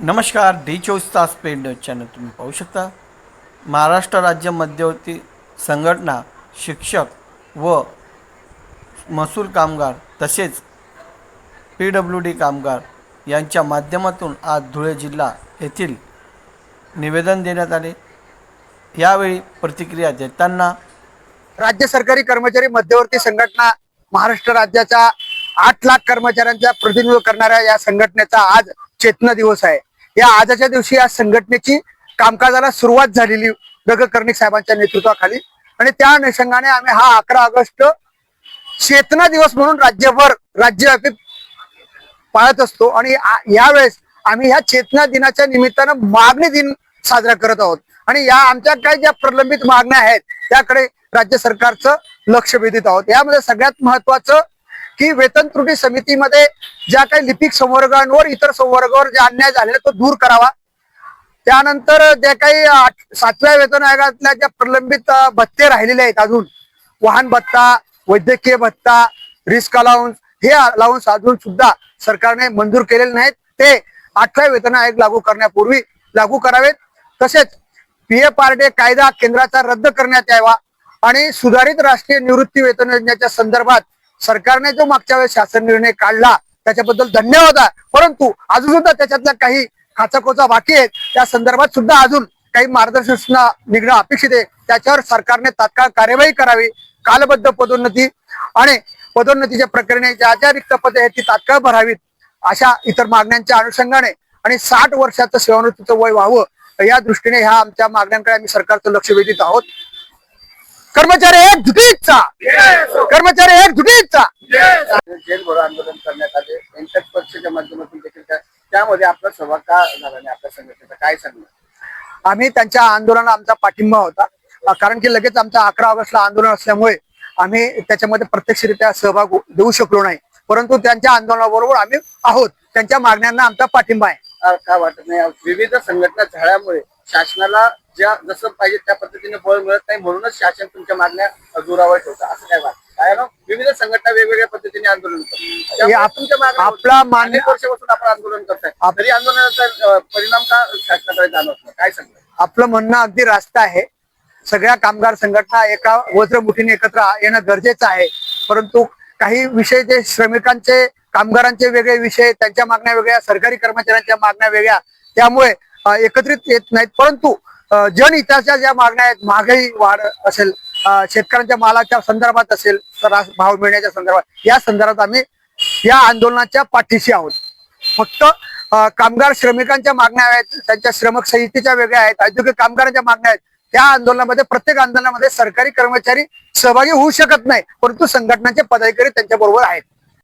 नमस्कार, डी 24 तास paid news channel तुम्ही पाहू शकता। महाराष्ट्र राज्य मध्यवर्ती संघटना, शिक्षक व महसूल कामगार तसेच PWD कामगार यांच्या माध्यमातून आज धुळे जिल्हा येथील निवेदन देण्यात आले। यावेळी प्रतिक्रिया देताना राज्य सरकारी कर्मचारी मध्यवर्ती संघटना महाराष्ट्र राज्याच्या 8 लाख कर्मचाऱ्यांचा प्रतिनिधित्व करणाऱ्या या संघटनेचा आज चेतना दिवस आहे। या आजच्या दिवशी या संघटनेची कामकाजाला सुरुवात झालेली कर्णिक साहेबांच्या नेतृत्वाखाली आणि त्या अनुषंगाने आम्ही हा 11 ऑगस्ट चेतना दिवस म्हणून राज्यभर राज्यव्यापी पाळत असतो आणि यावेळेस आम्ही ह्या चेतना दिनाच्या निमित्तानं मागणी दिन साजरा करत आहोत आणि या आमच्या काही ज्या प्रलंबित मागण्या आहेत त्याकडे राज्य सरकारचं लक्ष वेधित आहोत। यामध्ये सगळ्यात महत्वाचं की वेतन त्रुटी समितीमध्ये ज्या काही लिपिक संवर्गांवर इतर संवर्गावर जे अन्याय झालेला तो दूर करावा। त्यानंतर जे काही 7व्या वेतन आयोगातल्या ज्या प्रलंबित भत्ते राहिलेले आहेत अजून वाहन भत्ता, वैद्यकीय भत्ता, रिस्क अलाउन्स हे अलाउन्स अजून सुद्धा सरकारने मंजूर केलेले नाहीत, ते 8व्या वेतन आयोग लागू करण्यापूर्वी लागू करावेत। तसेच PFRDA कायदा केंद्राचा रद्द करण्यात यावा आणि सुधारित राष्ट्रीय निवृत्ती वेतन योजनेच्या संदर्भात सरकारने जो मागच्या वेळेस शासन निर्णय काढला त्याच्याबद्दल धन्यवाद आहे, परंतु अजून सुद्धा त्याच्यातल्या काही खाचाखोचा बाकी आहेत। त्या संदर्भात सुद्धा अजून काही मार्गदर्शन सूचना निघणं अपेक्षित आहे। त्याच्यावर सरकारने तात्काळ कार्यवाही करावी। कालबद्ध पदोन्नती आणि पदोन्नतीच्या प्रकरणे ज्या ज्या रिक्त पदे आहेत ती तात्काळ भरावीत अशा इतर मागण्यांच्या अनुषंगाने आणि 60 वर्षाचं सेवानिवृत्तीचं वय व्हावं या दृष्टीने ह्या आमच्या मागण्यांकडे आम्ही सरकारचं लक्ष वेधित आहोत। कर्मचारी एकजुटीचा, कर्मचारी एकजुटीचा जेलभरो आंदोलन करण्यात आले इंटक पक्षाच्या माध्यमातून देखील त्यामध्ये आपला सहभाग का झाला नाही, आपल्या संघटनेचा काय सांगणार? आम्ही त्यांच्या आंदोलनाला आमचा पाठिंबा होता, कारण की लगेच आमच्या 11 ऑगस्टला आंदोलन असल्यामुळे आम्ही त्याच्यामध्ये प्रत्यक्षरित्या सहभाग देऊ शकलो नाही, परंतु त्यांच्या आंदोलनाबरोबर आम्ही आहोत। त्यांच्या मागण्यांना आमचा पाठिंबा आहे। काय वाटत नाही विविध संघटना झाल्यामुळे शासनाला ज्या जसं पाहिजे त्या पद्धतीने बळ मिळत नाही, म्हणूनच शासन तुमच्या मागण्या दुरावर ठेवतं असं काय वाटतं? काय ना विविध संघटना वेगवेगळ्या पद्धतीने आंदोलन करतात, आपला मान्य वर्षापासून आपण आंदोलन करताय, तरी आंदोलनाचा परिणाम का शासनाकडे जाणवत नाही, काय सांगणार? आपलं म्हणणं अगदी रास्त आहे। सगळ्या कामगार संघटना एका वज्रमुठीने एकत्र येणं गरजेचं आहे, परंतु काही विषय जे श्रमिकांचे कामगारांचे वेगळे विषय, त्यांच्या मागण्या वेगळ्या, सरकारी कर्मचाऱ्यांच्या मागण्या वेगळ्या, त्यामुळे एकत्रित येत नाहीत। परंतु जनहिताच्या ज्या मागण्या आहेत, महागाई वाढ असेल, शेतकऱ्यांच्या मालाच्या संदर्भात असेल, भाव मिळण्याच्या संदर्भात, या संदर्भात आम्ही या आंदोलनाच्या पाठीशी आहोत। फक्त कामगार श्रमिकांच्या मागण्या आहेत, त्यांच्या श्रमक संहितेच्या वेगळ्या आहेत, औद्योगिक कामगारांच्या मागण्या आहेत। त्या आंदोलनामध्ये प्रत्येक आंदोलनामध्ये सरकारी कर्मचारी सहभागी होऊ शकत नाही, परंतु संघटनांचे पदाधिकारी त्यांच्या बरोबर आहेत।